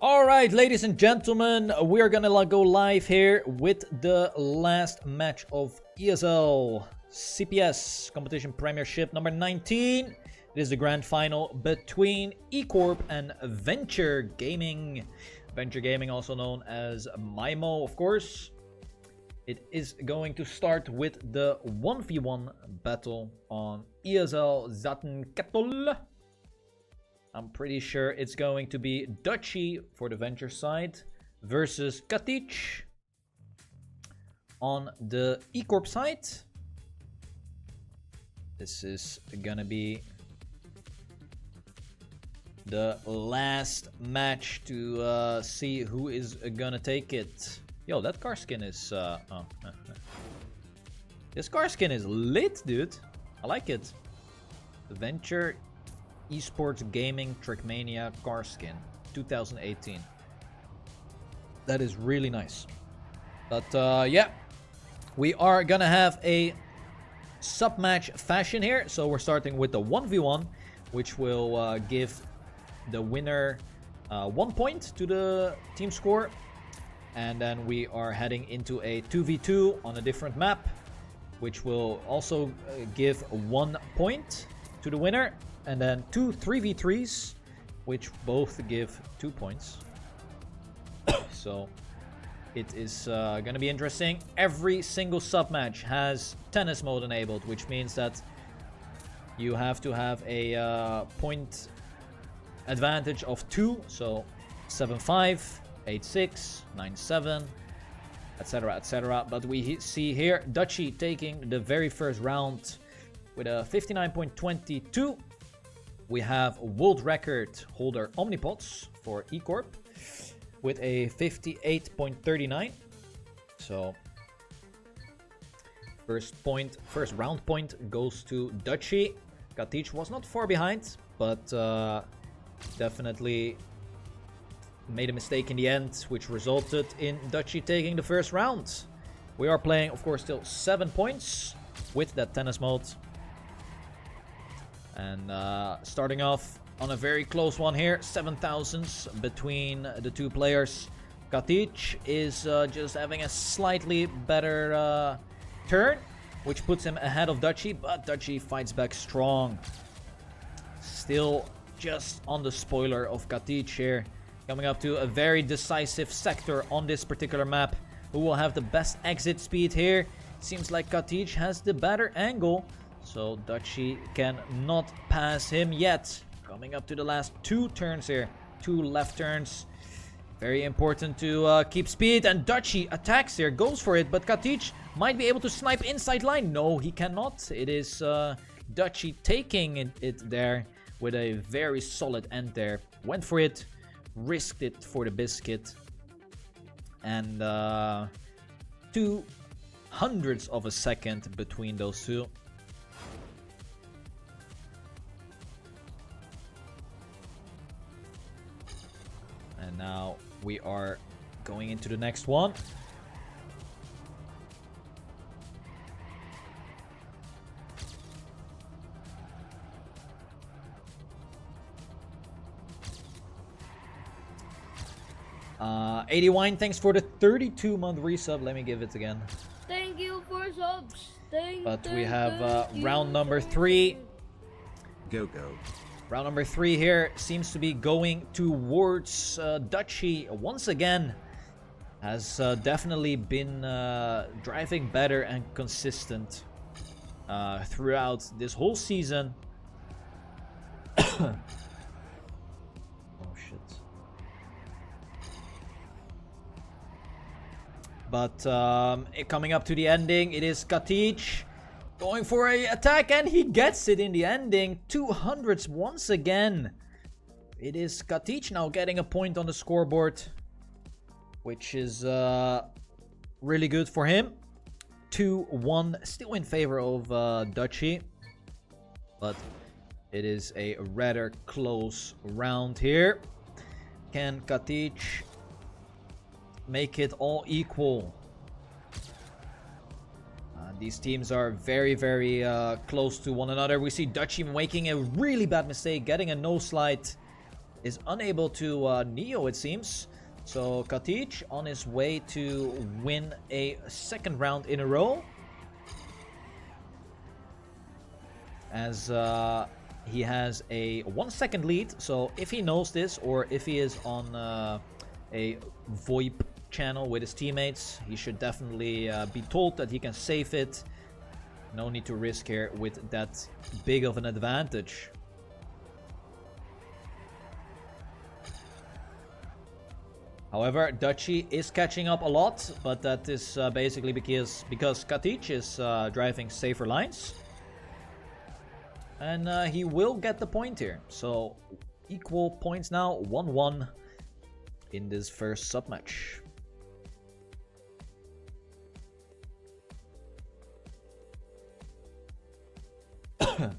Alright, ladies and gentlemen, we're gonna go live here with the last match of ESL CPS Competition Premiership number 19. It is the grand final between E-Corp and Venture Gaming. Venture Gaming, also known as Maimo, of course. It is going to start with the 1v1 battle on ESL Zattenkettel. I'm pretty sure it's going to be Dutchy for the Venture side versus Katic on the E-Corp side. This is gonna be the last match to see who is gonna take it. Yo, that car skin is... This car skin is lit, dude. I like it. The Venture Esports Gaming Trickmania car skin 2018. That is really nice. But yeah, we are gonna have a sub-match fashion here. So we're starting with the 1v1, which will give the winner 1 point to the team score. And then we are heading into a 2v2 on a different map, which will also give 1 point to the winner. And then 2 3v3s, which both give 2 points. So it is going to be interesting. Every single sub-match has tennis mode enabled, which means that you have to have a point advantage of 2. So 7-5, 8-6, 9-7, etc, etc. But we see here Dutchy taking the very first round with a 59.22. We have world record holder Omnipots for E-Corp with a 58.39. So first round point goes to Dutchy. Katic was not far behind, but definitely made a mistake in the end, which resulted in Dutchy taking the first round. We are playing, of course, still 7 points with that tennis mode. And starting off on a very close one here, 7,000s between the two players. Katic is just having a slightly better turn, which puts him ahead of Dutchy, but Dutchy fights back strong. Still just on the spoiler of Katic here. Coming up to a very decisive sector on this particular map. Who will have the best exit speed here? Seems like Katic has the better angle. So Dutchy cannot pass him yet. Coming up to the last 2 turns here. 2 left turns. Very important to keep speed. And Dutchy attacks here. Goes for it. But Katic might be able to snipe inside line. No, he cannot. It is Dutchy taking it there with a very solid end there. Went for it. Risked it for the biscuit. And 0.02 of a second between those two. And now we are going into the next one. AD Wine, thanks for the 32-month resub. Let me give it again. Thank you for subs. But we have round number 3. Go. Round number 3 here seems to be going towards Dutchy once again. Has definitely been driving better and consistent throughout this whole season. Oh shit. But coming up to the ending, it is Katic going for an attack, and he gets it in the ending. 200s once again. It is Katic now getting a point on the scoreboard, which is really good for him. 2-1, still in favor of Dutchy. But it is a rather close round here. Can Katic make it all equal? These teams are very, very close to one another. We see Dutchy making a really bad mistake, getting a no slide is unable to Neo, it seems. So Katic on his way to win a second round in a row. As he has a 1 second lead. So if he knows this, or if he is on a VoIP channel with his teammates, he should definitely be told that he can save it. No need to risk here with that big of an advantage. However, Dutchy is catching up a lot, but that is basically because Katic is driving safer lines. And he will get the point here. So, equal points now, 1-1 in this first sub-match. I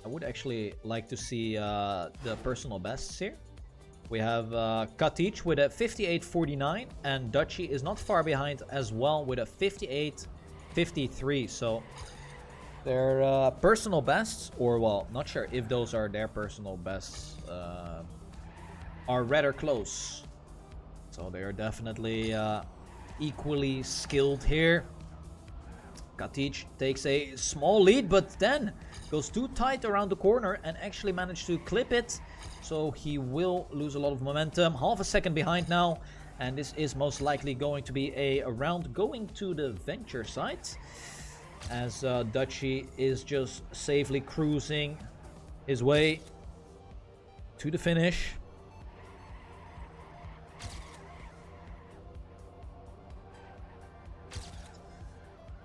would actually like to see the personal bests here. We have Katic with a 58.49, and Dutchy is not far behind as well with a 58.53. So their personal bests, or well, not sure if those are their personal bests, are rather close. So they are definitely equally skilled here. Katic takes a small lead, but then goes too tight around the corner and actually managed to clip it. So he will lose a lot of momentum. Half a second behind now. And this is most likely going to be a round going to the venture side. As Dutchy is just safely cruising his way to the finish.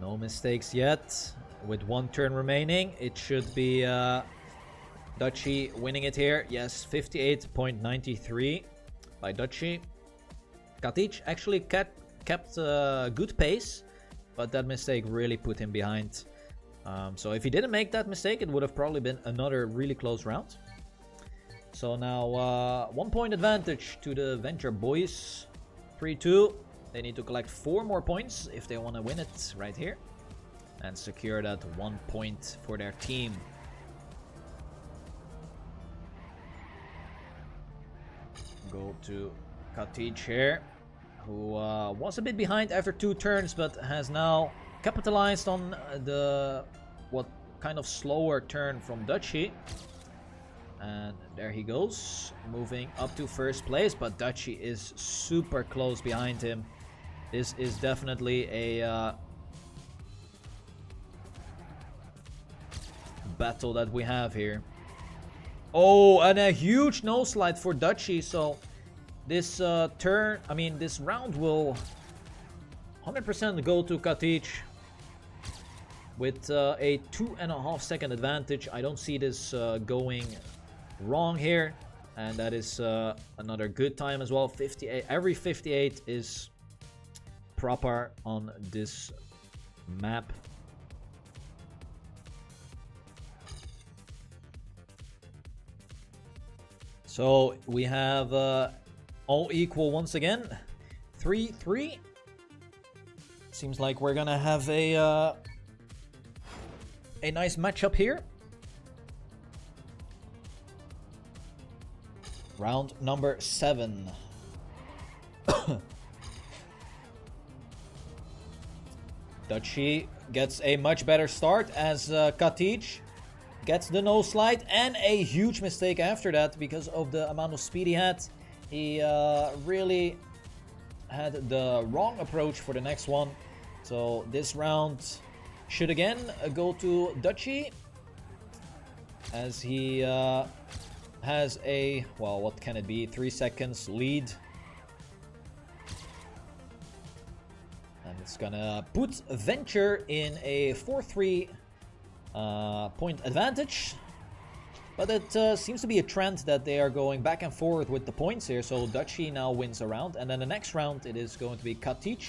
No mistakes yet. With one turn remaining, it should be Dutchy winning it here. Yes, 58.93 by Dutchy. Katic actually kept a good pace, but that mistake really put him behind. So if he didn't make that mistake, it would have probably been another really close round. So now 1 point advantage to the Venture boys. 3-2. They need to collect 4 more points if they want to win it right here. And secure that 1 point for their team. Go to Katic here, who was a bit behind after 2 turns, but has now capitalized on the what kind of slower turn from Dutchy. And there he goes, moving up to first place, but Dutchy is super close behind him. This is definitely a battle that we have here. Oh, and a huge no slide for Dutchy. So this this round will 100% go to Katic with a 2.5 second advantage. I don't see this going wrong here, and that is another good time as well. 58. Every 58 is proper on this map. So we have all equal once again. 3-3. Seems like we're gonna have a nice matchup here. Round number 7. Dutchy gets a much better start as Katic gets the no slide and a huge mistake after that because of the amount of speed he had. He really had the wrong approach for the next one. So this round should again go to Dutchy as he has a, well, what can it be, 3 seconds lead. And it's gonna put Venture in a 4-3 point advantage. But it seems to be a trend that they are going back and forth with the points here. So Dutchy now wins a round. And then the next round it is going to be Katic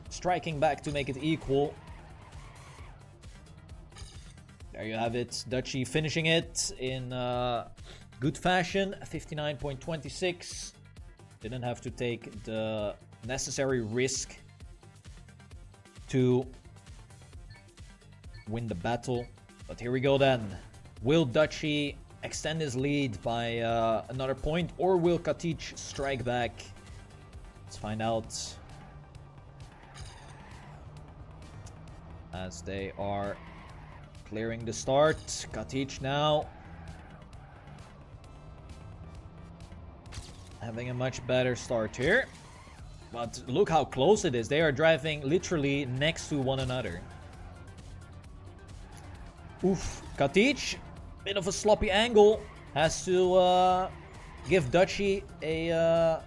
striking back to make it equal. There you have it. Dutchy finishing it in good fashion. 59.26. Didn't have to take the necessary risk to win the battle. But here we go then. Will Dutchy extend his lead by another point, or will Katic strike back? Let's find out. As they are clearing the start. Katic now having a much better start here. But look how close it is. They are driving literally next to one another. Oof. Katic, bit of a sloppy angle. Has to give Dutchy a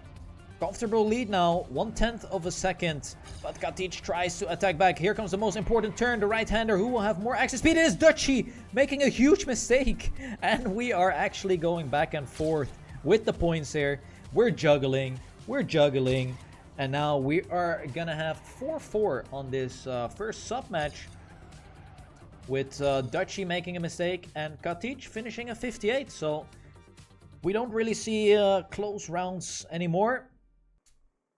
comfortable lead now. 1/10 of a second. But Katic tries to attack back. Here comes the most important turn. The right-hander who will have more exit speed is Dutchy, making a huge mistake. And we are actually going back and forth with the points here. We're juggling. We're juggling. And now we are gonna have 4-4 on this first sub-match. With Dutchy making a mistake and Katic finishing a 58. So we don't really see close rounds anymore.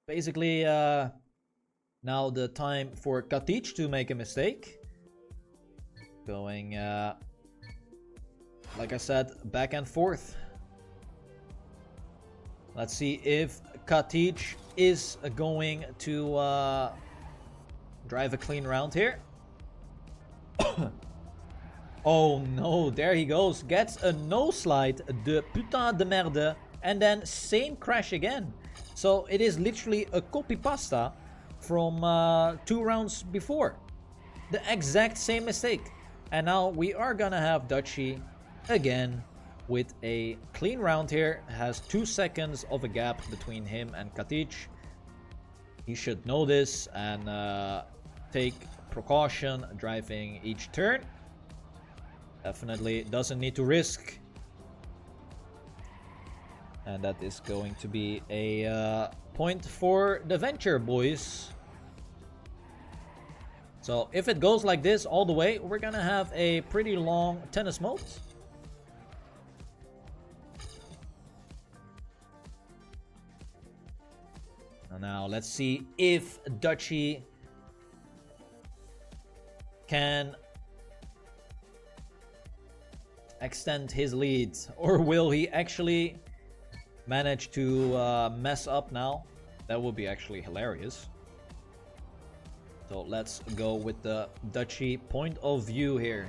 Basically, now the time for Katic to make a mistake. Going, like I said, back and forth. Let's see if Katic is going to drive a clean round here. Oh no, there he goes. Gets a no slide. De putain de merde. And then same crash again. So it is literally a copy pasta from 2 rounds before. The exact same mistake. And now we are gonna have Dutchy again with a clean round here. Has 2 seconds of a gap between him and Katic. He should know this and take precaution driving each turn. Definitely doesn't need to risk. And that is going to be a point for the Venture boys. So if it goes like this all the way, we're gonna have a pretty long tennis mode. And now let's see if Dutchy can extend his lead, or will he actually manage to mess up now? That would be actually hilarious. So let's go with the Dutchy point of view here.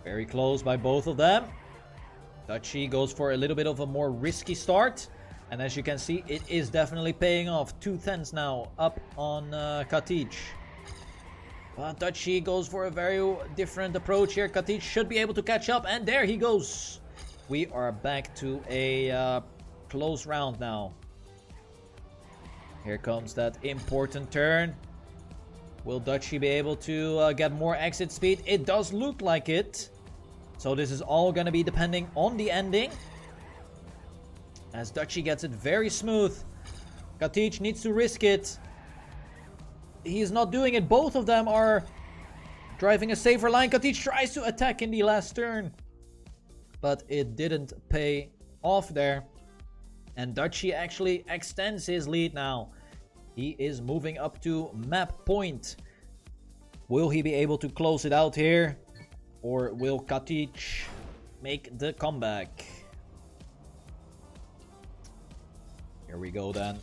Very close by both of them. Dutchy goes for a little bit of a more risky start. And as you can see, it is definitely paying off. 2/10 now up on Katic. But Dutchy goes for a very different approach here. Katic should be able to catch up. And there he goes. We are back to a close round now. Here comes that important turn. Will Dutchy be able to get more exit speed? It does look like it. So this is all going to be depending on the ending. As Dutchy gets it very smooth. Katic needs to risk it. He's not doing it. Both of them are driving a safer line. Katic tries to attack in the last turn. But it didn't pay off there. And Dutchy actually extends his lead now. He is moving up to map point. Will he be able to close it out here? Or will Katic make the comeback? Here we go then.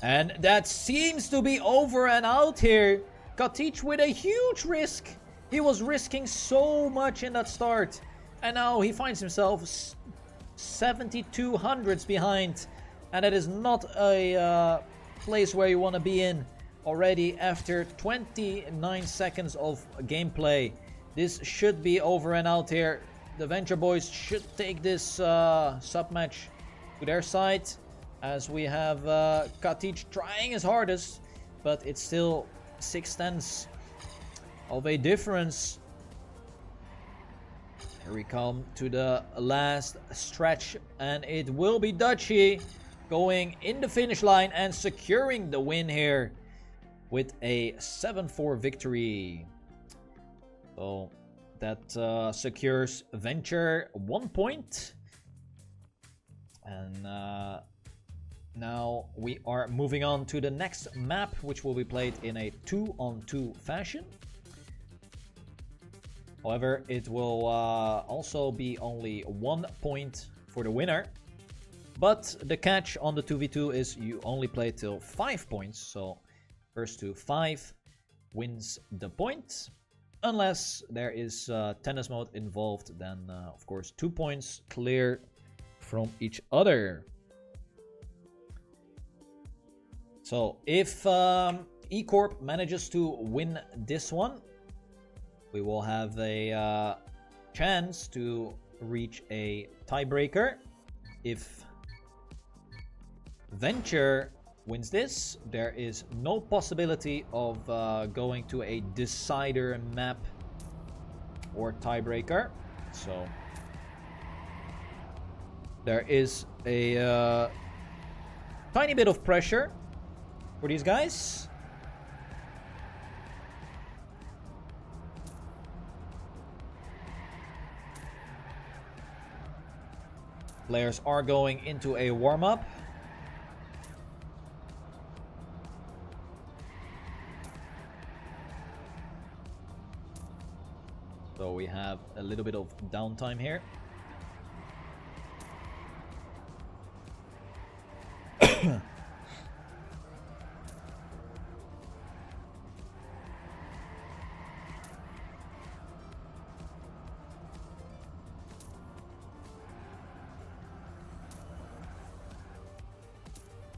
And that seems to be over and out here. Katic with a huge risk. He was risking so much in that start. And now he finds himself 7,200s behind. And that is not a place where you want to be in already after 29 seconds of gameplay. This should be over and out here. The Venture boys should take this sub-match to their side. As we have Katic trying his hardest. But it's still 6/10 of a difference. Here we come to the last stretch. And it will be Dutchy going in the finish line and securing the win here with a 7-4 victory. So that secures Venture 1 point And now we are moving on to the next map, which will be played in a 2-on-2 fashion. However, it will also be only 1 point for the winner. But the catch on the 2v2 is you only play till 5 points. So first to 5 wins the point. Unless there is tennis mode involved, then of course 2 points clear from each other. So if E-Corp manages to win this one, we will have a chance to reach a tiebreaker. If Venture wins this, there is no possibility of going to a decider map or tiebreaker. So there is a tiny bit of pressure for these guys. Players are going into a warm-up. So we have a little bit of downtime here.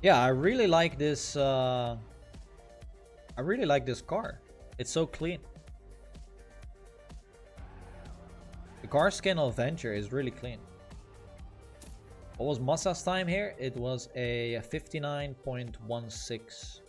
Yeah, I really like this. I really like this car. It's so clean. The car skin of Venture is really clean. What was Massa's time here? It was a 59.16.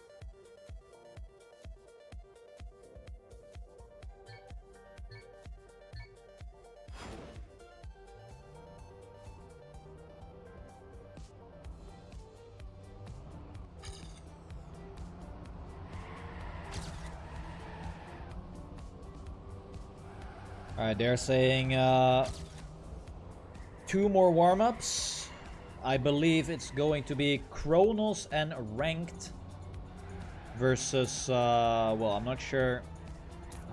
Alright, they're saying 2 more warm-ups. I believe it's going to be Chronos and Ranked versus, well, I'm not sure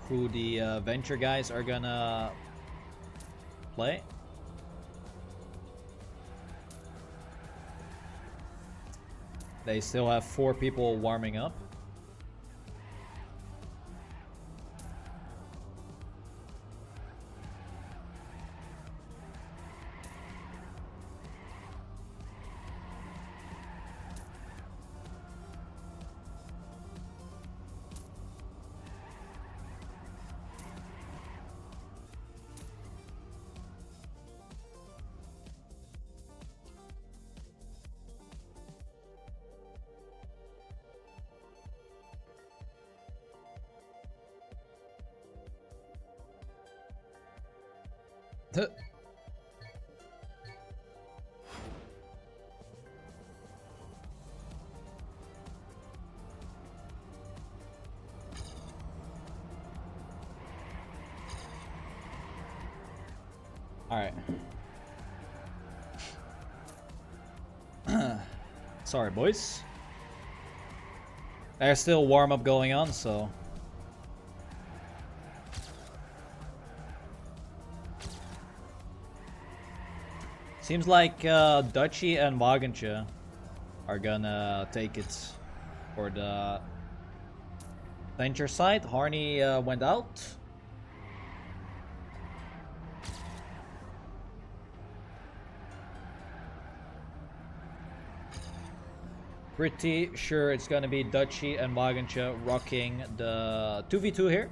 who the Venture guys are gonna play. They still have 4 people warming up. Alright. Sorry, boys. There's still warm-up going on, so... Seems like Dutchy and Wagenche are gonna take it for the Venture side. Harney went out. Pretty sure it's gonna be Dutchy and Wagenche rocking the 2v2 here.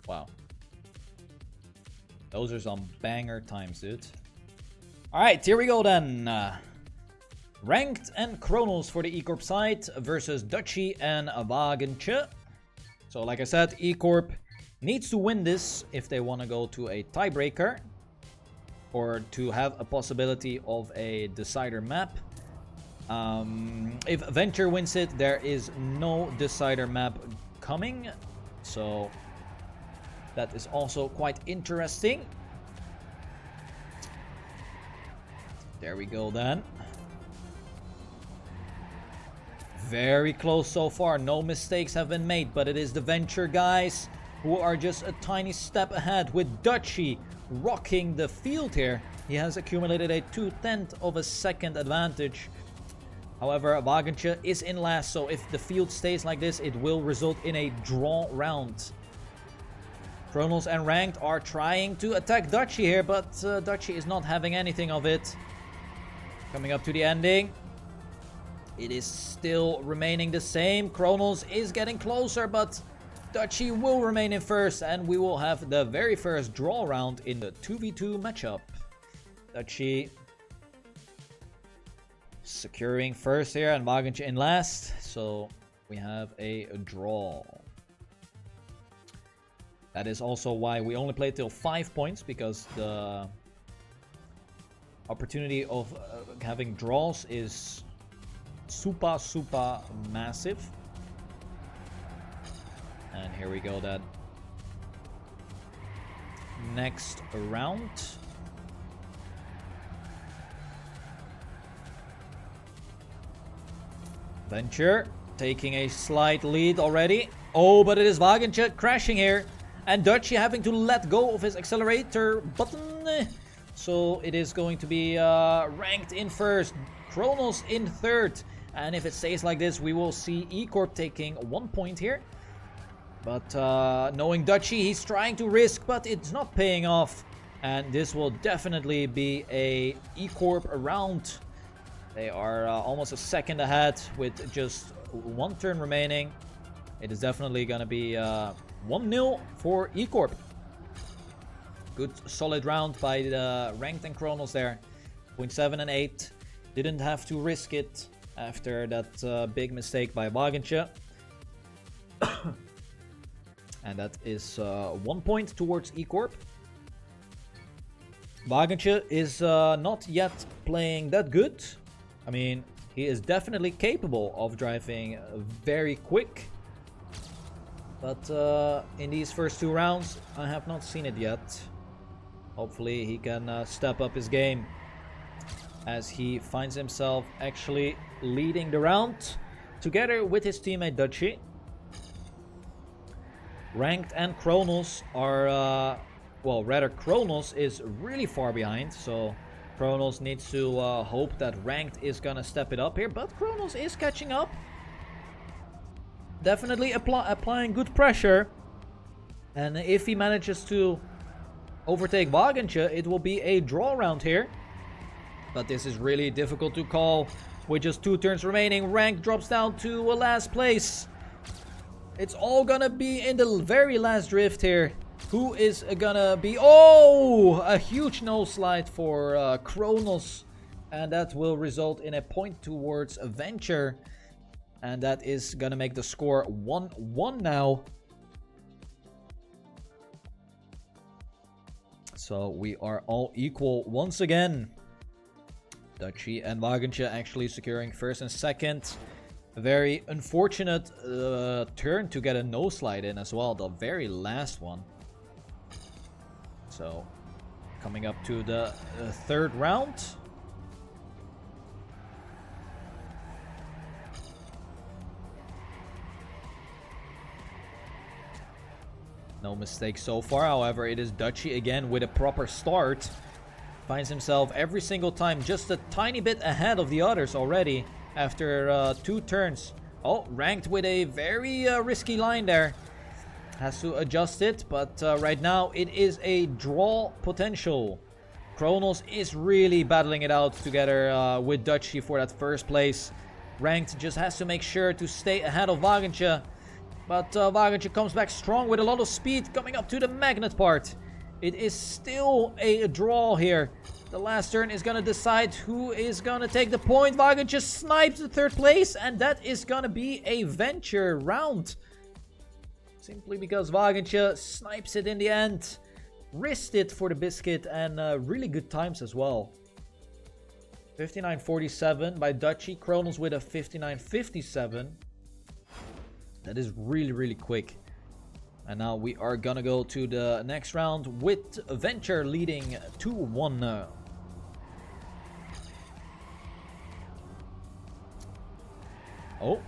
Wow. Those are some banger times, dude. Alright, here we go then. Ranked and Chronos for the E-Corp side versus Dutchy and Wagenche. So like I said, E-Corp needs to win this if they want to go to a tiebreaker or to have a possibility of a decider map. If Venture wins it, there is no decider map coming. So that is also quite interesting. There we go then. Very close so far. No mistakes have been made, but it is the Venture guys who are just a tiny step ahead, with Dutchy rocking the field here. He has accumulated a 2/10 of a second advantage. However, Wagentje is in last, so if the field stays like this, it will result in a draw round. Chronos and Ranked are trying to attack Dutchy here, but Dutchy is not having anything of it. Coming up to the ending. It is still remaining the same. Chronos is getting closer, but Dutchy will remain in first, and we will have the very first draw round in the 2v2 matchup. Dutchy securing first here, and Wagentje in last. So we have a draw. That is also why we only play till 5 points, because the opportunity of having draws is super massive. And here we go then. Next round. Venture taking a slight lead already. Oh, but it is Wagentje crashing here. And Dutchy having to let go of his accelerator button. So it is going to be Ranked in first. Chronos in third. And if it stays like this, we will see E-Corp taking 1 point here. But knowing Dutchy, he's trying to risk, but it's not paying off. And this will definitely be a E-Corp round. They are almost a second ahead with just 1 turn remaining. It is definitely going to be 1-0 for E-Corp. Good solid round by the Ranked and Chronos there. 0.7 and 8. Didn't have to risk it after that big mistake by Wagentje. And that is 1 point towards E-Corp. Wagentje is not yet playing that good. I mean, he is definitely capable of driving very quick. But in these first 2 rounds, I have not seen it yet. Hopefully he can step up his game, as he finds himself actually leading the round together with his teammate Dutchy. Ranked and Chronos are, well, rather Chronos is really far behind, so Chronos needs to hope that Ranked is gonna step it up here, but Chronos is catching up. Definitely applying good pressure, and if he manages to overtake Wagentje, it will be a draw round here. But this is really difficult to call with just 2 turns remaining. Ranked drops down to a last place. It's all gonna be in the very last drift here. Who is gonna be... Oh! A huge no slide for Chronos. And that will result in a point towards Venture. And that is gonna make the score 1-1 now. So we are all equal once again. Dutchy and Wagentje actually securing first and second. A very unfortunate turn to get a no slide in as well, the very last one. So coming up to the 3rd round. No mistakes so far. However, it is Dutchy again with a proper start. Finds himself every single time just a tiny bit ahead of the others already after 2 turns. Oh, Ranked with a very risky line there. Has to adjust it, but right now it is a draw potential. Chronos is really battling it out together with Dutchy for that first place. Ranked just has to make sure to stay ahead of Wagentje. But Wagentje comes back strong with a lot of speed coming up to the magnet part. It is still a draw here. The last turn is going to decide who is going to take the point. Wagentje snipes the 3rd place, and that is going to be a Venture round. Simply because Wagentje snipes it in the end. Risked it for the biscuit, and really good times as well. 59.47 by Dutchy. Chronos with a 59.57. That is really, really quick. And now we are gonna go to the next round with Venture leading 2-1. Oh,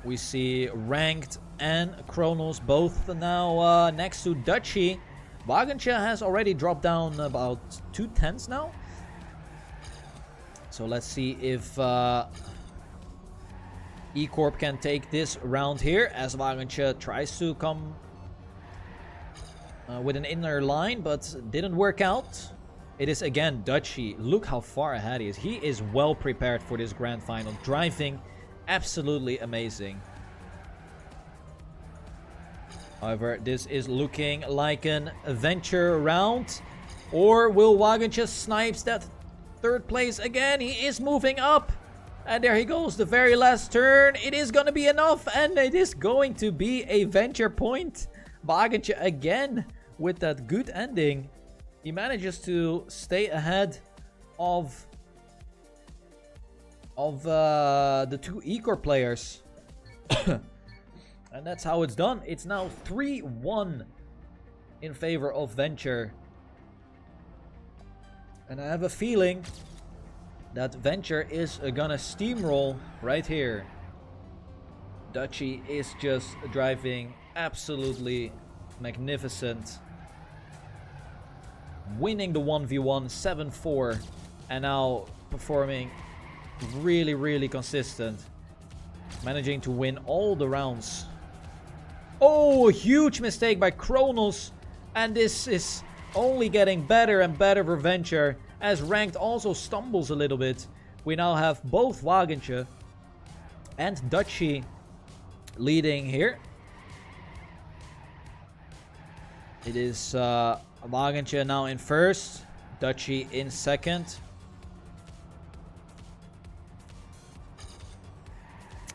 we see Ranked and Kronos both now next to Dutchy. Wagenche has already dropped down about 2/10 now. So let's see if E-Corp can take this round here as Wagenche tries to come with an inner line, but didn't work out. It is again Dutchy. Look how far ahead he is. He is well prepared for this grand final. Driving absolutely amazing. However, this is looking like an adventure round. Or will Wagenche snipes that third place again? He is moving up. And there he goes, the very last turn. It is going to be enough. And it is going to be a venture point. Wagenche again with that good ending. He manages to stay ahead of the two E-Corp players. And that's how it's done. It's now 3-1 in favor of Venture. And I have a feeling that Venture is gonna steamroll right here. Dutchy is just driving absolutely magnificent. Winning the 1v1 7-4 and now performing really, really consistent. Managing to win all the rounds. Oh, a huge mistake by Kronos. And this is only getting better and better for Venture as Ranked also stumbles a little bit. We now have both Wagenche and Dutchy leading here. It is Wagenche now in first, Dutchy in second.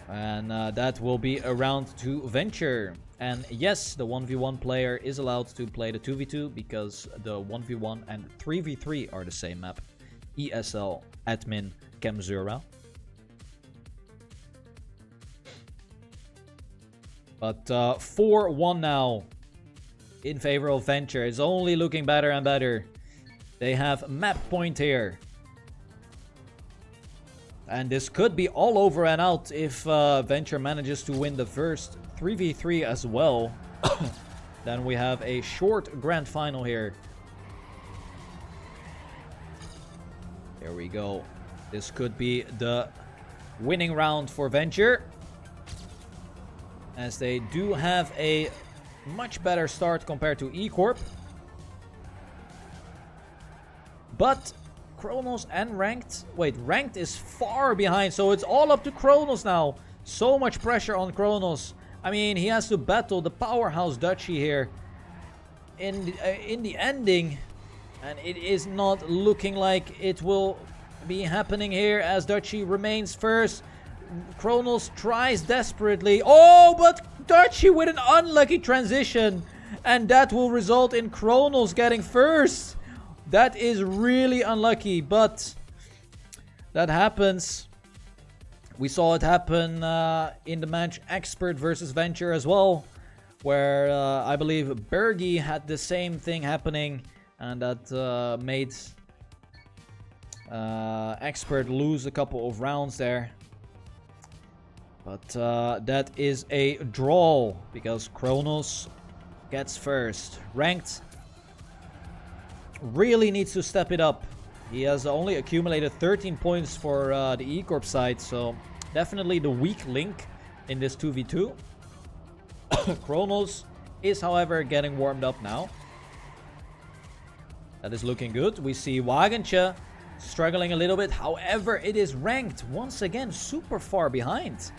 And that will be a round to Venture. And yes, the 1v1 player is allowed to play the 2v2 because the 1v1 and 3v3 are the same map. ESL admin Kemzura. But 4-1 now in favor of Venture. It's only looking better and better. They have map point here. And this could be all over and out if Venture manages to win the first 3v3 as well. Then we have a short grand final here. There we go. This could be the winning round for Venture, as they do have a much better start compared to E-Corp. But Kronos and Ranked... Wait, Ranked is far behind, so it's all up to Kronos now. So much pressure on Kronos. I mean, he has to battle the powerhouse Dutchy here in the ending. And it is not looking like it will be happening here as Dutchy remains first. Kronos tries desperately. Oh, but Dutchy with an unlucky transition. And that will result in Kronos getting first. That is really unlucky, but that happens. We saw it happen in the match Expert versus Venture as well, where I believe Bergie had the same thing happening, and that made Expert lose a couple of rounds there. But that is a draw because Kronos gets first. Ranked really needs to step it up. He has only accumulated 13 points for the E-Corp side, so definitely the weak link in this 2v2. Kronos is, however, getting warmed up now. That is looking good. We see Wagenche struggling a little bit. However, it is Ranked once again super far behind.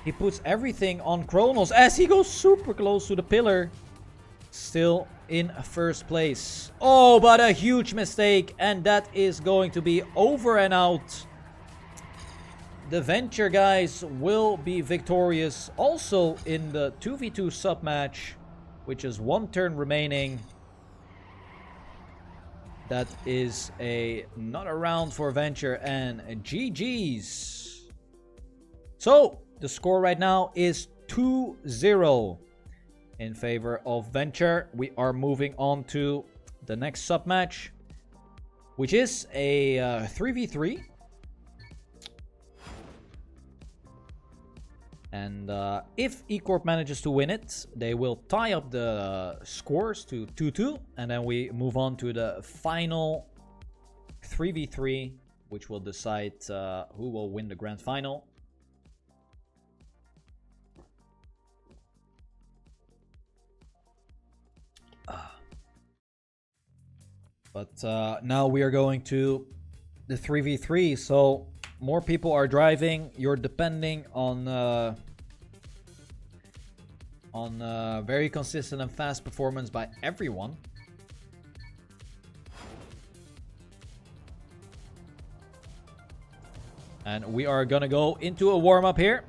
He puts everything on Kronos as he goes super close to the pillar. Still in first place. Oh, but a huge mistake, and that is going to be over and out. The Venture guys will be victorious also in the 2v2 sub match, which is one turn remaining. That is another round for Venture and GG's. So the score right now is 2-0 in favor of Venture. We are moving on to the next sub-match, which is a 3v3. And if E-Corp manages to win it, they will tie up the scores to 2-2. And then we move on to the final 3v3, which will decide who will win the grand final. But now we are going to the 3v3. So more people are driving. You're depending on very consistent and fast performance by everyone. And we are gonna go into a warm-up here.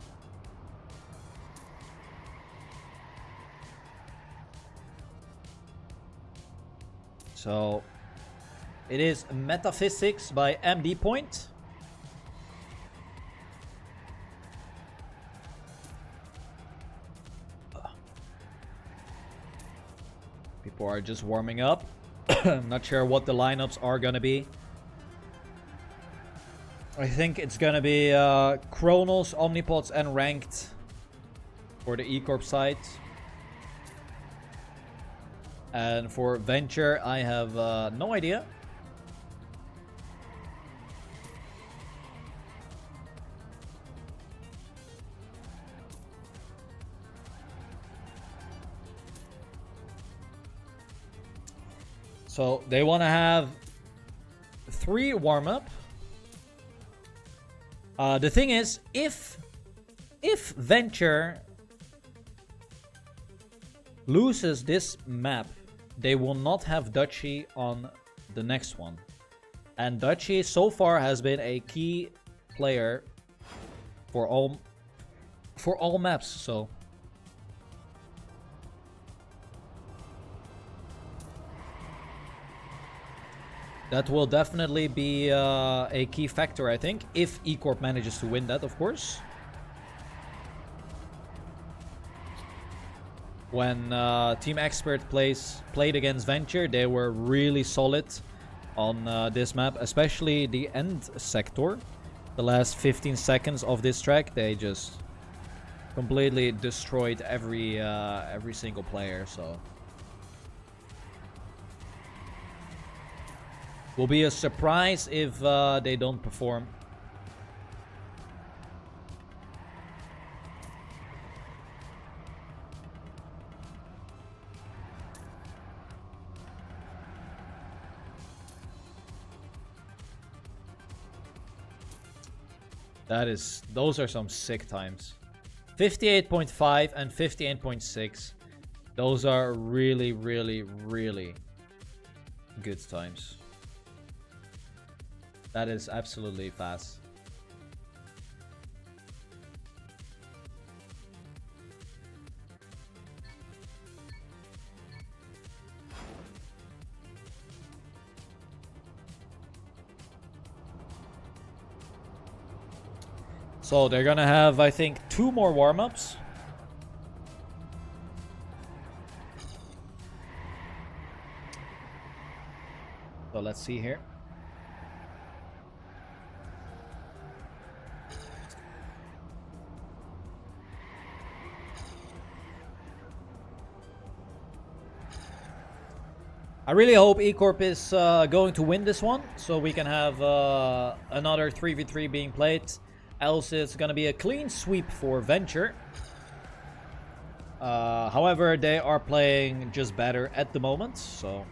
So it is Metaphysics by MD Point. People are just warming up. I'm not sure what the lineups are gonna be. I think it's gonna be Chronos, Omnipods, and Ranked for the E-Corp side. And for Venture, I have no idea. So they want to have 3 warm-up. The thing is, if Venture loses this map, they will not have Dutchy on the next one. And Dutchy so far has been a key player for all maps, so that will definitely be a key factor, I think, if E-Corp manages to win that, of course. When Team Expert played against Venture, they were really solid on this map, especially the end sector. The last 15 seconds of this track, they just completely destroyed every single player. So will be a surprise if they don't perform. Those are some sick times. 58.5 and 58.6. Those are really, really, really good times. That is absolutely fast. So they're gonna have, I think, 2 more warm-ups. So let's see here. I really hope E-Corp is going to win this one, so we can have another 3v3 being played. Else it's going to be a clean sweep for Venture. However, they are playing just better at the moment, so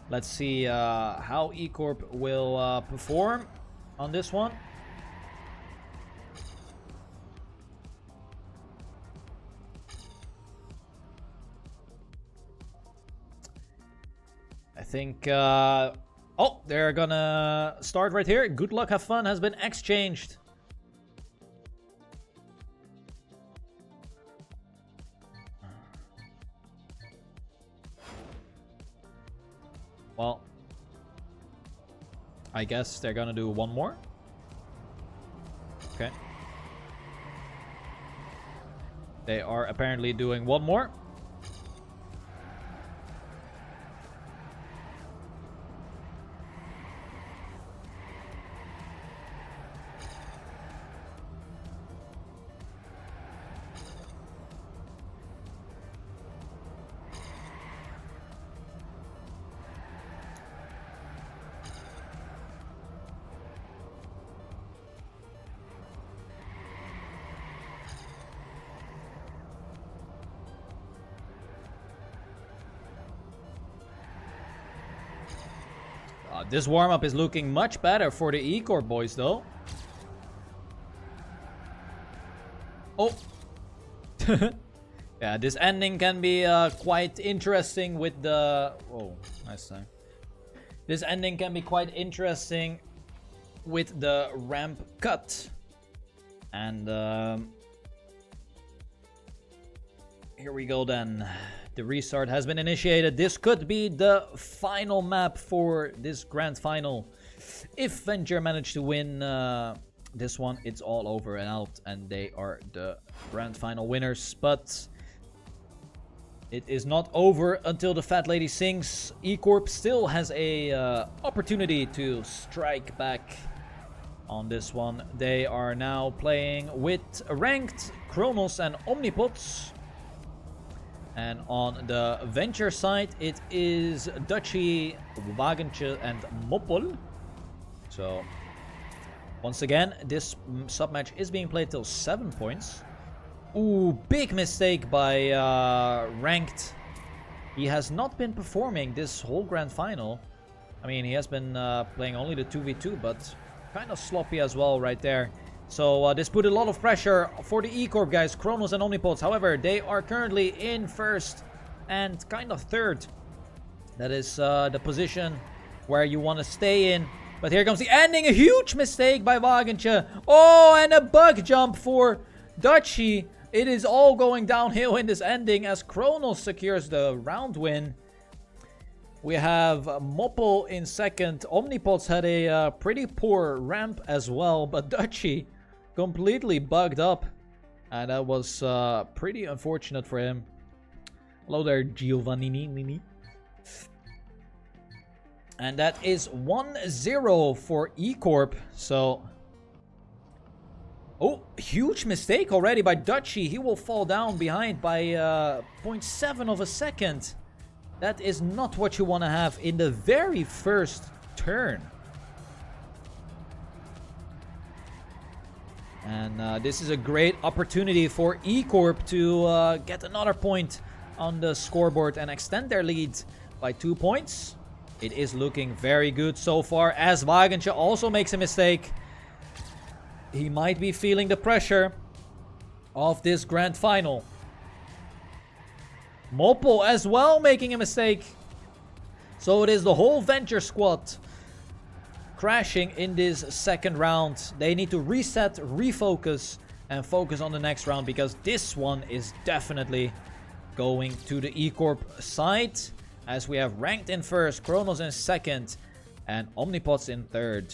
let's see how E-Corp will perform on this one. I think oh, they're gonna start right here. Good luck, have fun has been exchanged. Well, I guess they're gonna do one more. Okay. They are apparently doing one more. This warm-up is looking much better for the E-Corp boys, though. Oh. Yeah, this ending can be quite interesting with the... Oh, nice time. This ending can be quite interesting with the ramp cut. And here we go then. The restart has been initiated. This could be the final map for this grand final. If Venture manage to win this one, it's all over and out, and they are the grand final winners. But it is not over until the Fat Lady sings. E-Corp still has a opportunity to strike back on this one. They are now playing with ranked Kronos and Omnipods. And on the Venture side, it is Dutchy, Wagentje, and Moppel. So, once again, this sub-match is being played till 7 points. Ooh, big mistake by Ranked. He has not been performing this whole grand final. I mean, he has been playing only the 2v2, but kind of sloppy as well right there. So this put a lot of pressure for the E-Corp guys, Kronos and Omnipods. However, they are currently in first and kind of third. That is the position where you want to stay in. But here comes the ending. A huge mistake by Wagentje. Oh, and a bug jump for Dutchy. It is all going downhill in this ending as Kronos secures the round win. We have Moppel in second. Omnipods had a pretty poor ramp as well, but Dutchy completely bugged up. And that was pretty unfortunate for him. Hello there, Giovannini. And that is 1-0 for E-Corp. So, oh, huge mistake already by Dutchy. He will fall down behind by 0.7 of a second. That is not what you want to have in the very first turn. And this is a great opportunity for E-Corp to get another point on the scoreboard and extend their lead by 2 points. It is looking very good so far as Wagentje also makes a mistake. He might be feeling the pressure of this grand final. Moppel as well making a mistake. So it is the whole Venture squad crashing in this second round. They need to reset, refocus, and focus on the next round because this one is definitely going to the E-Corp side. As we have Ranked in first, Kronos in second, and Omnipods in third.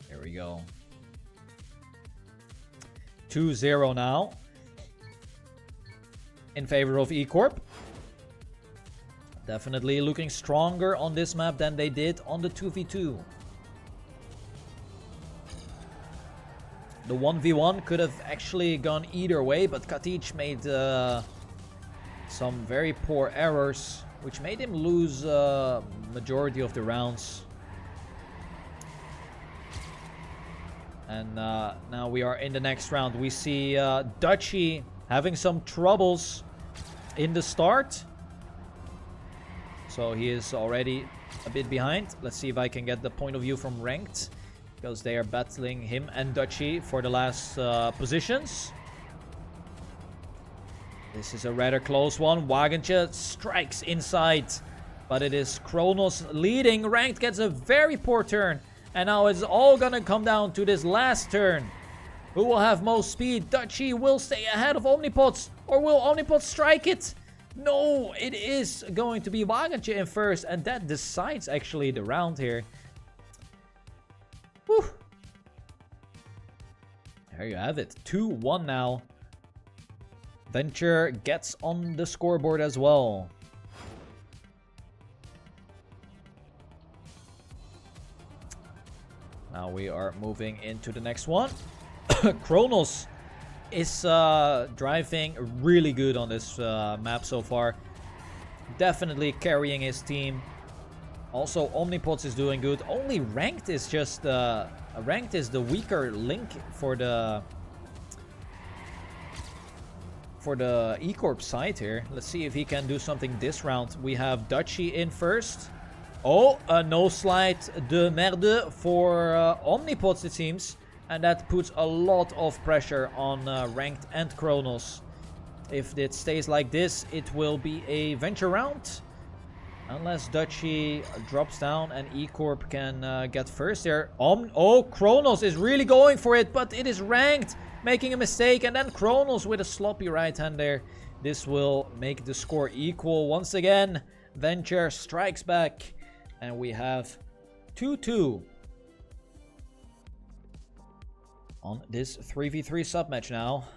Here we go. 2-0 now. In favor of E-Corp. Definitely looking stronger on this map than they did on the 2v2. The 1v1 could have actually gone either way, but Katic made some very poor errors, which made him lose majority of the rounds. And now we are in the next round. We see Dutchy having some troubles in the start. So he is already a bit behind. Let's see if I can get the point of view from Ranked, because they are battling him and Dutchy for the last positions. This is a rather close one. Wagentje strikes inside, but it is Kronos leading. Ranked gets a very poor turn. And now it's all gonna come down to this last turn. Who will have most speed? Dutchy will stay ahead of Omnipods. Or will Omnipods strike it? No, it is going to be Wagenche in first, and that decides actually the round here. Whew. There you have it. 2-1 now. Venture gets on the scoreboard as well. Now we are moving into the next one. Kronos is driving really good on this map so far. Definitely carrying his team. Also, Omnipods is doing good. Only Ranked is just... Ranked is the weaker link for the E-Corp side here. Let's see if he can do something this round. We have Dutchy in first. Oh, a no slide de merde for Omnipods, it seems. And that puts a lot of pressure on Ranked and Kronos. If it stays like this, it will be a venture round. Unless Dutchy drops down and E-Corp can get first there. Oh, Kronos is really going for it, but it is Ranked making a mistake. And then Kronos with a sloppy right hand there. This will make the score equal once again. Venture strikes back. And we have 2-2 on this 3v3 sub match now.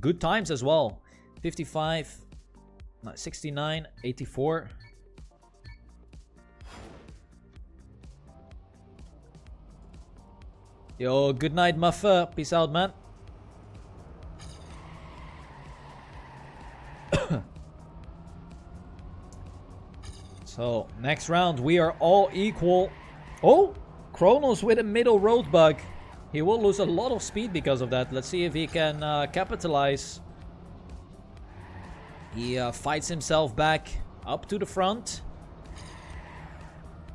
Good times as well. 55, 69, 84. Yo, good night, Muffa. Peace out, man. So, next round, we are all equal. Oh, Kronos with a middle road bug. He will lose a lot of speed because of that. Let's see if he can capitalize. He fights himself back up to the front.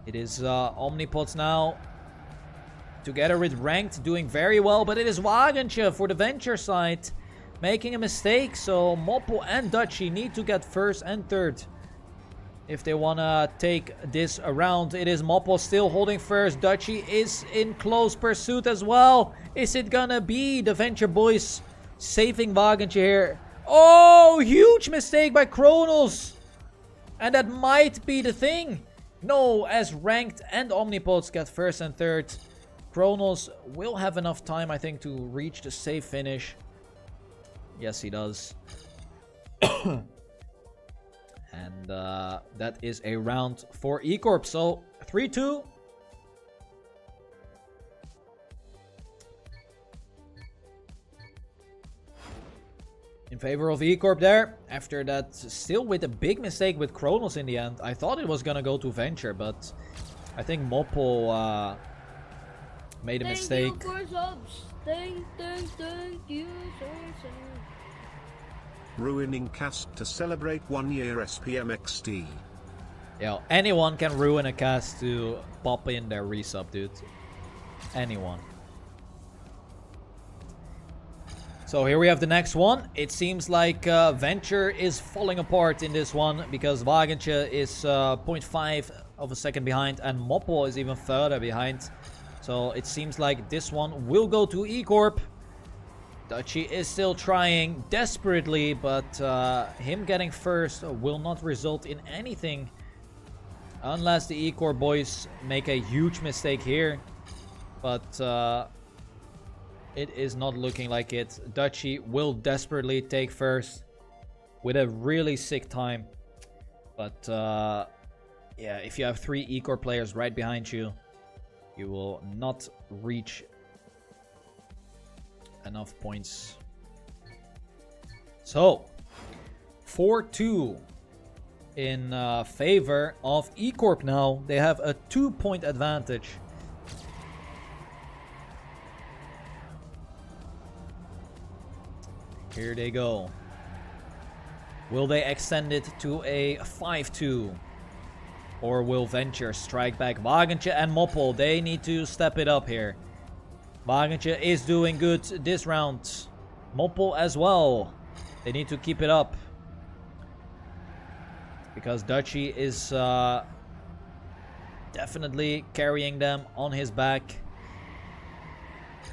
It is Omnipods now. Together with Ranked doing very well. But it is Wagenche for the Venture side making a mistake. So Moppo and Dutchy need to get first and third if they want to take this around. It is Moppo still holding first. Dutchy is in close pursuit as well. Is it gonna be the Venture boys saving Wagenche here? Oh, huge mistake by Kronos. And that might be the thing. No, as Ranked and Omnipods get first and third. Kronos will have enough time, I think, to reach the safe finish. Yes, he does. And that is a round for E-Corp. So 3-2. In favor of E-Corp there. After that, still with a big mistake with Kronos in the end. I thought it was gonna go to Venture, but I think Moppo made a mistake. Thank you for subs. Thank you so much. Ruining cast to celebrate 1 year SPMXD. Yeah, anyone can ruin a cast to pop in their resub, dude. Anyone. So here we have the next one. It seems like Venture is falling apart in this one because Wagenche is 0.5 of a second behind and Moppo is even further behind. So it seems like this one will go to E-Corp. Dutchy is still trying desperately, but him getting first will not result in anything unless the E-Corp boys make a huge mistake here. But it is not looking like it. Dutchy will desperately take first with a really sick time. But yeah, if you have 3 E-Corp players right behind you, you will not reach enough points. So 4-2 in favor of E-Corp now. They have a 2-point advantage. Here they go. Will they extend it to a 5-2? Or will Venture strike back? Wagenche and Moppo, they need to step it up here. Wagenche is doing good this round. Moppo as well. They need to keep it up. Because Dutchy is definitely carrying them on his back.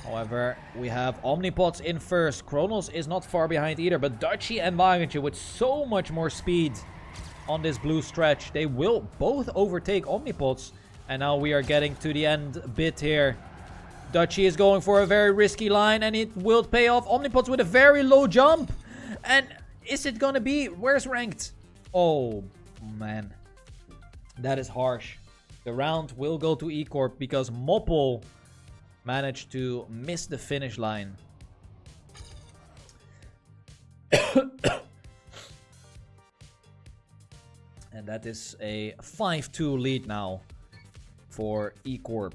However, we have Omnipods in first. Kronos is not far behind either, but Dutchy and Wagenje with so much more speed on this blue stretch. They will both overtake Omnipods. And now we are getting to the end bit here. Dutchy is going for a very risky line and it will pay off. Omnipods with a very low jump. And is it gonna be? Where's ranked? Oh, man. That is harsh. The round will go to E-Corp because Moppel managed to miss the finish line. And that is a 5-2 lead now for E-Corp.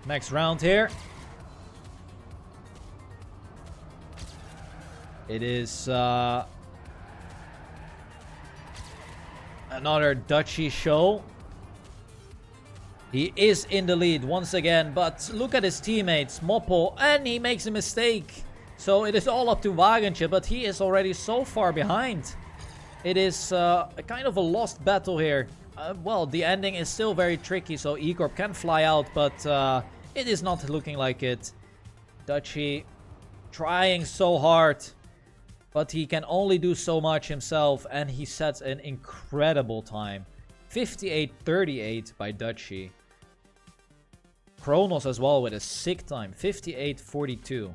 Next round here. It is another Dutchy show. He is in the lead once again, but look at his teammates, Moppel, and he makes a mistake. So it is all up to Wagenje, but he is already so far behind. It is a kind of a lost battle here. Well, the ending is still very tricky, so E-Corp can fly out, but it is not looking like it. Dutchy trying so hard, but he can only do so much himself, and he sets an incredible time. 58:38 by Dutchy. Kronos as well with a sick time. 58:42.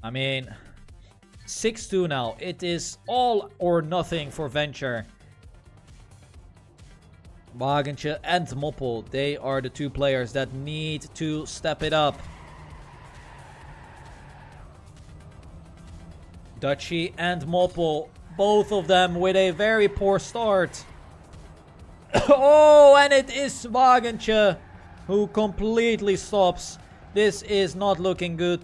I mean, 6-2 now. It is all or nothing for Venture. Wagenje and Moppel, they are the two players that need to step it up. Dutchy and Moppel, both of them with a very poor start. Oh, and it is Wagenje who completely stops. This is not looking good.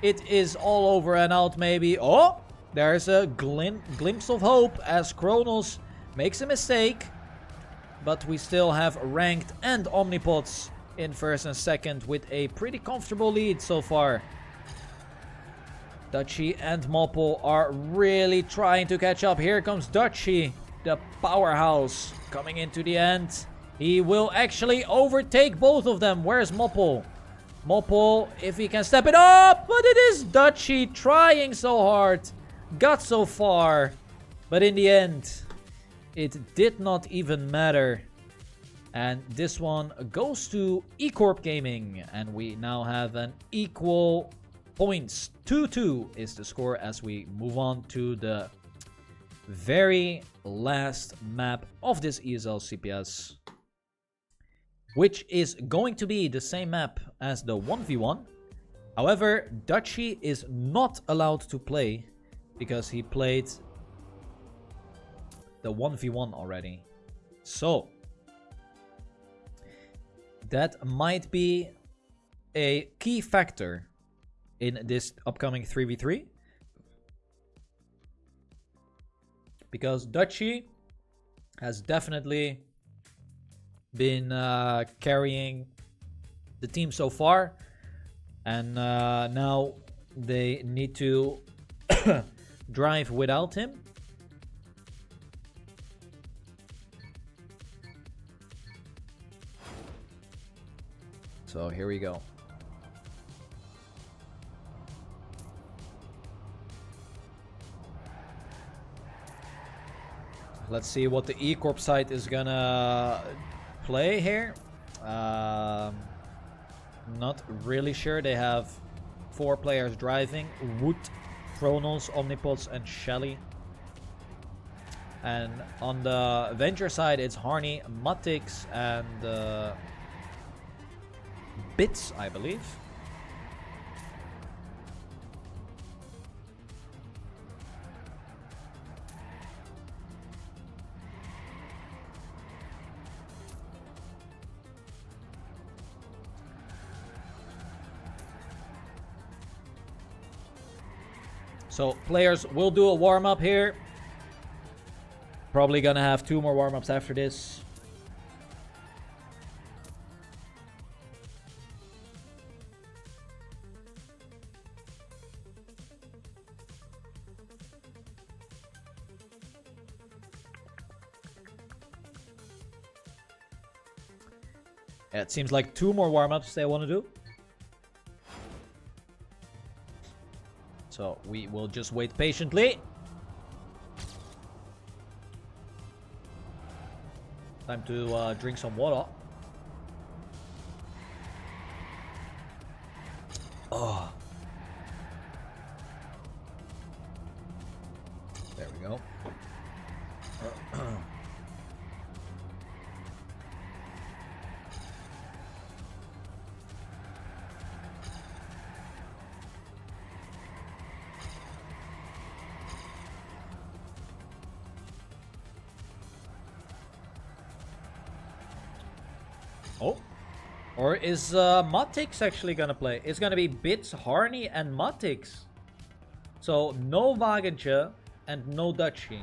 It is all over and out maybe. Oh, there's a glimpse of hope as Kronos makes a mistake. But we still have Ranked and Omnipods in first and second with a pretty comfortable lead so far. Dutchy and Moppel are really trying to catch up. Here comes Dutchy, the powerhouse, coming into the end. He will actually overtake both of them. Where's Moppel? Moppel, if he can step it up, but it is Dutchy trying so hard. Got so far, but in the end, it did not even matter. And this one goes to E-Corp Gaming. And we now have an equal points. 2-2 is the score as we move on to the very last map of this ESL CPS. Which is going to be the same map as the 1v1. However, Dutchy is not allowed to play because he played the 1v1 already. So that might be a key factor in this upcoming 3v3. Because Dutchy has definitely been carrying the team so far. And now they need to drive without him. So here we go. Let's see what the E-Corp side is gonna play here. Not really sure. They have 4 players driving. Wood, Kronos, Omnipods, and Shelly. And on the Venture side, it's Harney, Matix, and Bits, I believe. So players will do a warm-up here. Probably gonna have 2 more warm-ups after this. Yeah, it seems like 2 more warm-ups they want to do. So we will just wait patiently. Time to drink some water. Oh. There we go. Oh. Or is Matix actually gonna play? It's gonna be Bits, Harney, and Matix. So no Wagentje and no Dutchie.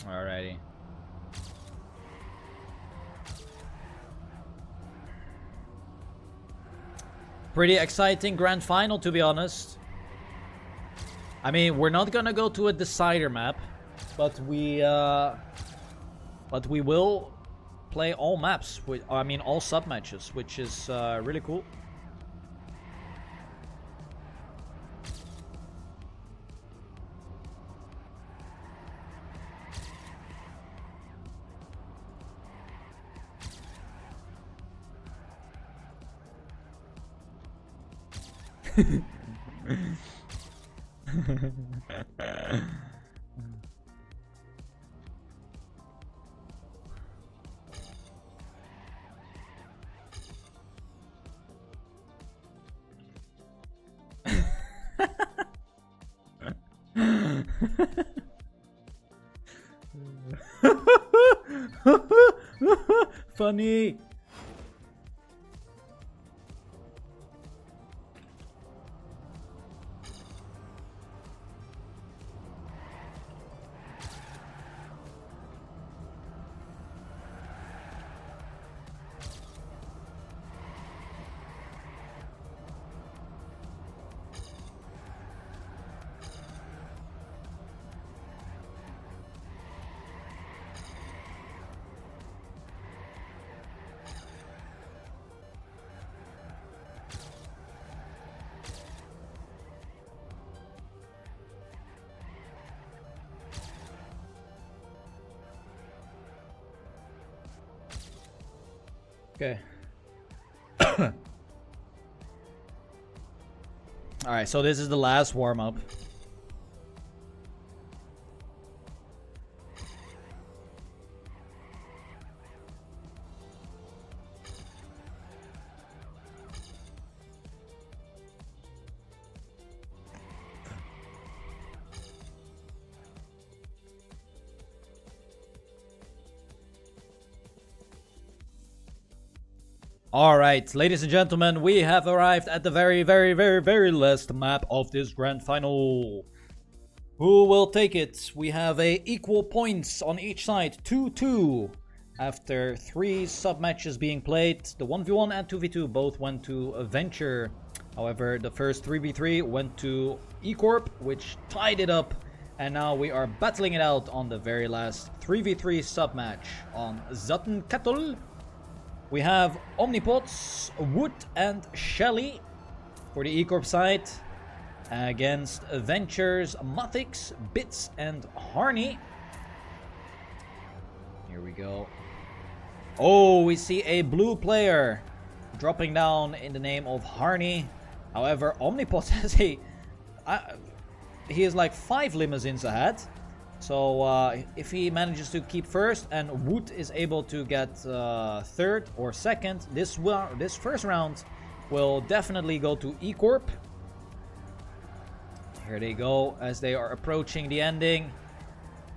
Alrighty. Pretty exciting grand final, to be honest. I mean, we're not gonna go to a decider map, but we will play all maps. I mean, all sub matches, which is really cool. Funny. Okay. Alright, so this is the last warm-up. Alright, ladies and gentlemen, we have arrived at the very last map of this grand final. Who will take it? We have equal points on each side, 2-2. After 3 sub-matches being played, the 1v1 and 2v2 both went to Venture. However, the first 3v3 went to E-Corp, which tied it up. And now we are battling it out on the very last 3v3 sub-match on Zattenkettel. We have Omnipots, Wood, and Shelly for the E-Corp side against Ventures, Matix, Bits, and Harney. Here we go. Oh, we see a blue player dropping down in the name of Harney. However, Omnipots has he is like 5 limousines ahead. So if he manages to keep first and Wood is able to get third or second, this first round will definitely go to E-Corp. Here they go as they are approaching the ending.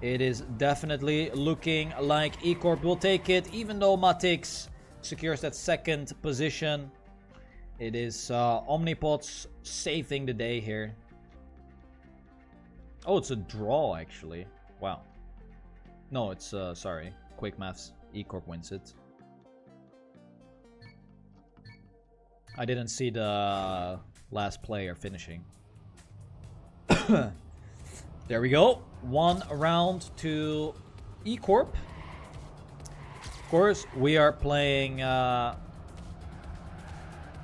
It is definitely looking like E-Corp will take it, even though Matix secures that second position. It is Omnipots saving the day here. Oh, it's a draw, actually. Wow. No, it's, sorry. Quick maths. E-Corp wins it. I didn't see the last player finishing. There we go. 1 round to E-Corp. Of course, we are playing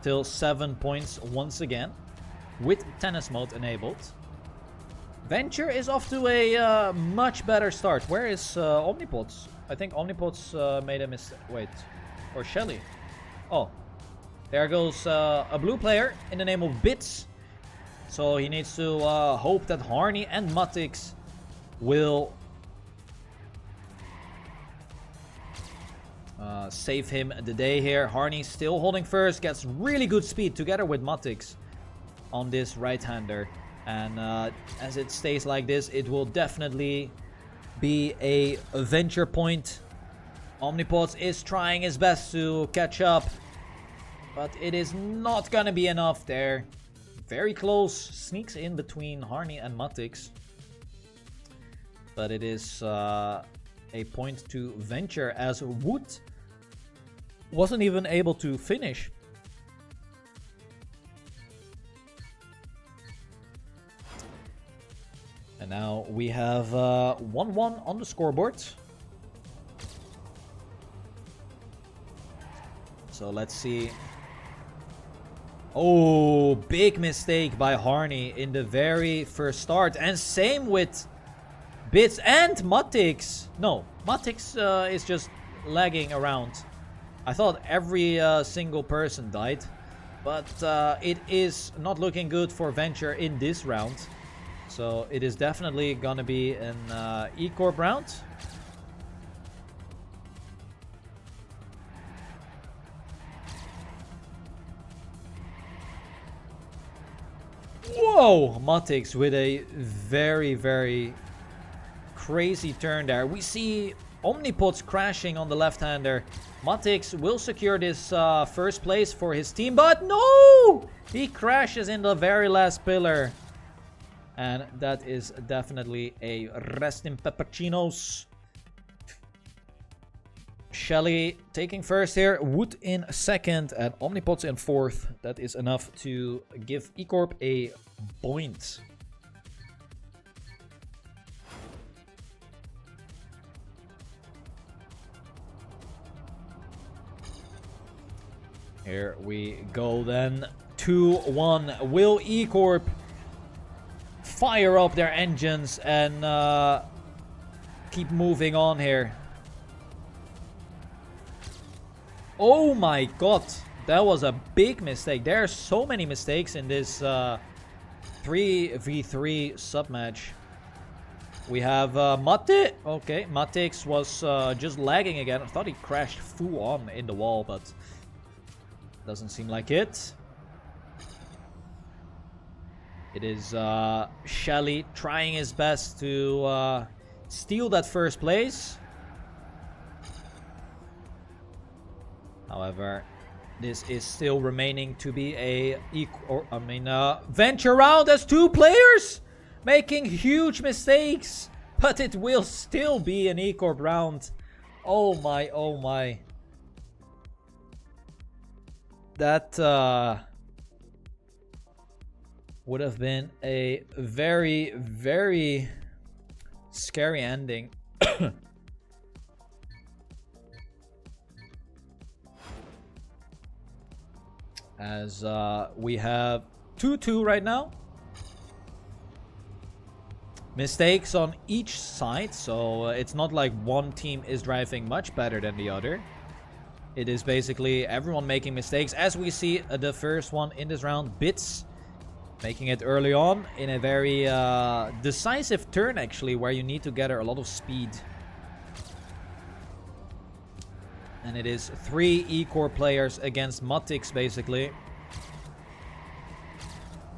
till 7 points once again with tennis mode enabled. Venture is off to a much better start. Where is Omnipots? I think Omnipots made a mistake. Wait. Or Shelly. Oh. There goes a blue player in the name of Bits. So he needs to hope that Harney and Matix will save him the day here. Harney still holding first. Gets really good speed together with Matix on this right-hander. And as it stays like this, it will definitely be a venture point. Omnipots is trying his best to catch up, but it is not gonna be enough there. Very close, sneaks in between Harney and Matix. But it is a point to venture as Wood wasn't even able to finish. And now we have 1-1 on the scoreboard. So let's see. Oh, big mistake by Harney in the very first start. And same with Bits and Matix. No, Matix is just lagging around. I thought every single person died. But it is not looking good for Venture in this round. So it is definitely gonna be an E-Corp round. Whoa! Matix with a very, very crazy turn there. We see Omnipots crashing on the left-hander. Matix will secure this first place for his team, but no! He crashes in the very last pillar. And that is definitely a rest in pepperoncinos. Shelly taking first here. Wood in second and Omnipots in fourth. That is enough to give E-Corp a point. Here we go then. 2-1. Will E-Corp fire up their engines and keep moving on here? Oh my god, that was a big mistake. There are so many mistakes in this 3v3 sub-match. We have Mate. Okay, Matix was just lagging again. I thought he crashed full on in the wall, but doesn't seem like it. It is Shelly trying his best to steal that first place. However, this is still remaining to be a venture round as 2 players making huge mistakes, but it will still be an E-Corp round. Oh my, oh my. That would have been a very, very scary ending. As we have 2-2 right now. Mistakes on each side, so it's not like one team is driving much better than the other. It is basically everyone making mistakes. As we see the first one in this round, Bits making it early on in a very decisive turn actually, where you need to gather a lot of speed. And it is 3 E-Corp players against Matix basically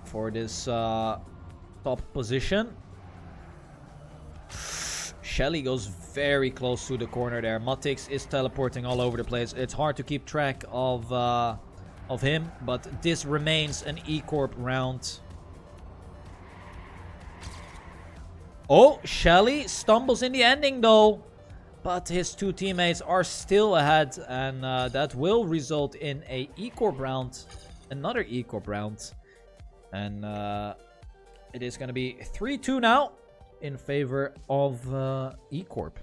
for this top position. Shelly goes very close to the corner there. Matix is teleporting all over the place. It's hard to keep track of him, but this remains an E-Corp round. Oh, Shelly stumbles in the ending though, but his 2 teammates are still ahead, and that will result in a E-Corp round, another E-Corp round, and it is going to be 3-2 now in favor of E-Corp.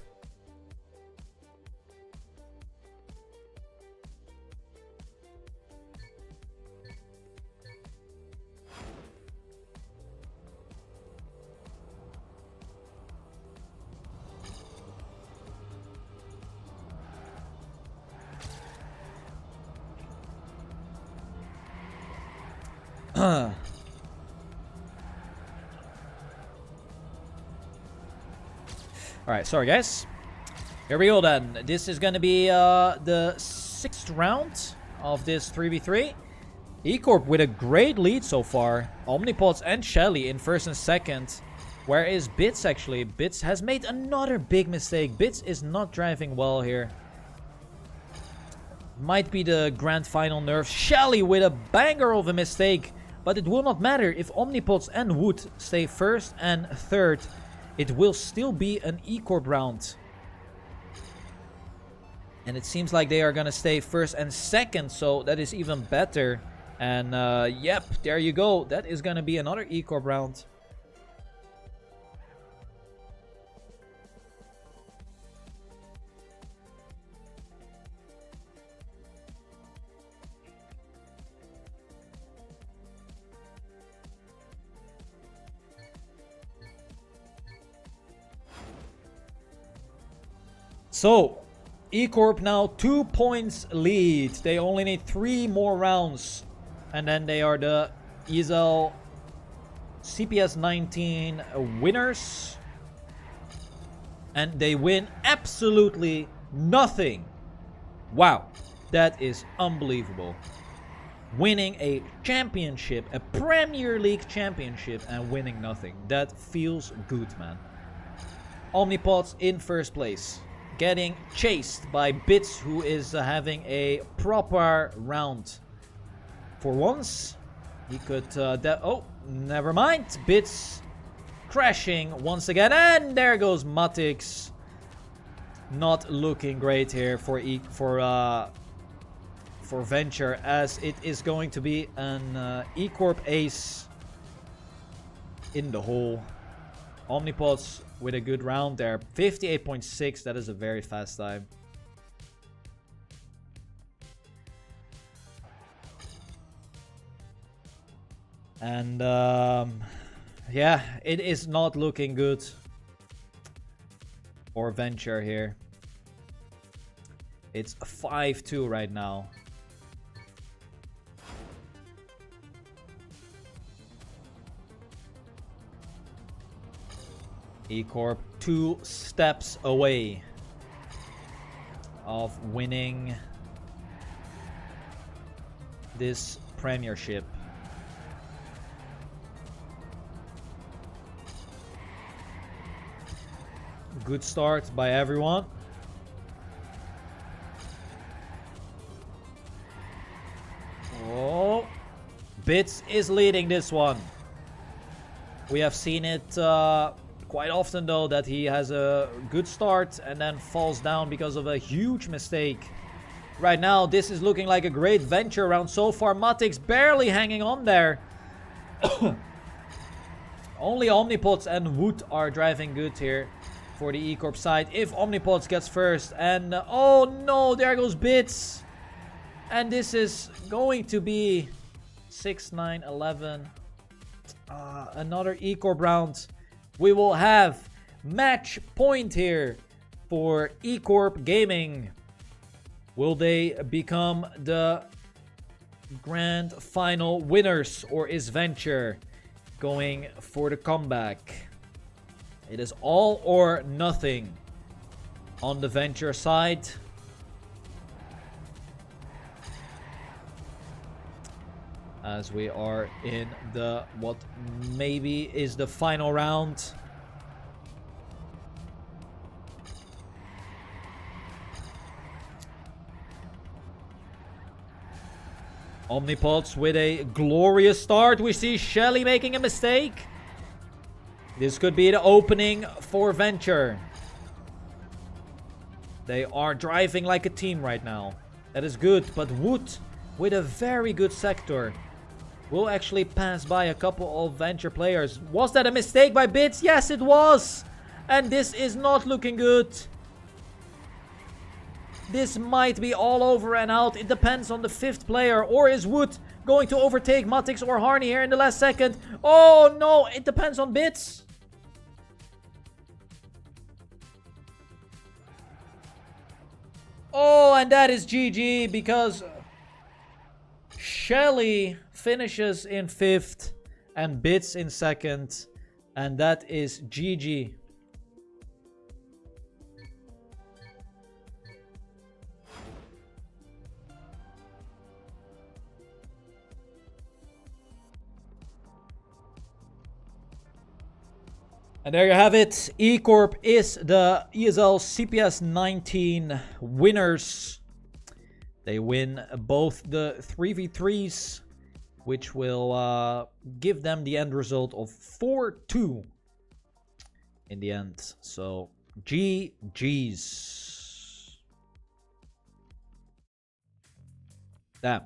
Alright, sorry guys. Here we go then. This is gonna be the 6th round of this 3v3. E-Corp with a great lead so far. Omnipods and Shelly in 1st and 2nd. Where is Bits actually? Bits has made another big mistake. Bits is not driving well here. Might be the grand final nerfs. Shelly with a banger of a mistake. But it will not matter if Omnipods and Wood stay 1st and 3rd. It will still be an E-Corp round. And it seems like they are going to stay 1st and 2nd. So that is even better. And yep, there you go. That is going to be another E-Corp round. So, E-Corp now 2 points lead. They only need 3 more rounds. And then they are the ESL CPS19 winners. And they win absolutely nothing. Wow, that is unbelievable. Winning a championship, a Premier League championship, and winning nothing. That feels good, man. Omnipods in 1st place. Getting chased by Bits, who is having a proper round. For once, he could... oh, never mind. Bits crashing once again. And there goes Matix. Not looking great here for Venture, as it is going to be an E-Corp ace in the hole. Omnipods with a good round there. 58.6. That is a very fast time. And yeah, it is not looking good for Venture here. It's 5-2 right now. E-Corp 2 steps away of winning this premiership. Good start by everyone. Oh, Bits is leading this one. We have seen it quite often though, that he has a good start and then falls down because of a huge mistake. Right now, this is looking like a great Venture round so far. Matix barely hanging on there. Only Omnipods and Wood are driving good here for the E-Corp side. If Omnipods gets 1st, and oh no, there goes Bits. And this is going to be 6, 9, 11. Another E-Corp round. We will have match point here for E-Corp Gaming. Will they become the grand final winners, or is Venture going for the comeback? It is all or nothing on the Venture side. As we are in the what maybe is the final round. Omnipods with a glorious start. We see Shelly making a mistake. This could be the opening for Venture. They are driving like a team right now. That is good, but Wood with a very good sector will actually pass by a couple of Venture players. Was that a mistake by Bits? Yes, it was. And this is not looking good. This might be all over and out. It depends on the 5th player. Or is Wood going to overtake Matix or Harney here in the last second? Oh no, it depends on Bits. Oh, and that is GG because Shelly finishes in 5th and Bits in 2nd, and that is GG. And there you have it. E-Corp is the ESL CPS19 winners. They win both the 3v3s, which will give them the end result of 4-2 in the end. So, GG's. Damn.